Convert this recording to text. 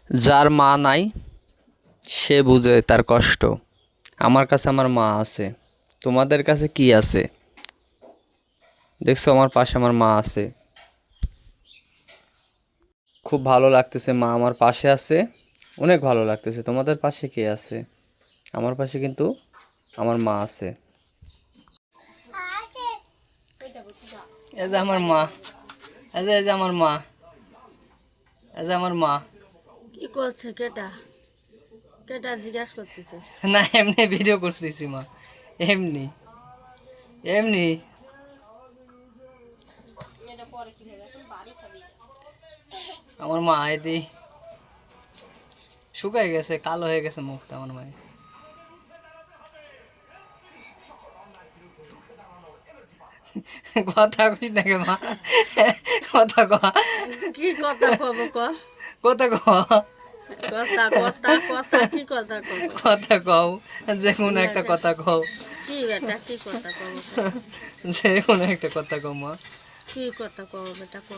যার মা নাই সে বুঝে তার কষ্ট। আমার কাছে আমার মা আছে, তোমাদের কাছে কি আছে? দেখছো আমার পাশে আমার মা আছে, খুব ভালো লাগতেছে। মা আমার পাশে আছে, অনেক ভালো লাগতেছে। তোমাদের পাশে কে আছে? আমার পাশে কিন্তু আমার মা আছে। এই যে আমার মা, এই যে আমার মা, এই যে আমার মা। কি করছে? কেটা কেটা জিজ্ঞাসা করতেছে? না, এমনি ভিডিও করতেছি মা, এমনি এমনি। আমার মা এদি শুকায় গেছে, কালো হয়ে গেছে মুখটা আমার মায়ের। কথা কই নাকি মা? কথা ক, কি কথা কব ক? কথা ক, কথা কথা কথা কি কথা কব? কথা কও, যে কোনো একটা বেটা, কথা কও, কি বেটা কি কথা কব ক? যে কোনো একটা কথা কও মা। কি কথা কব বেটা ক?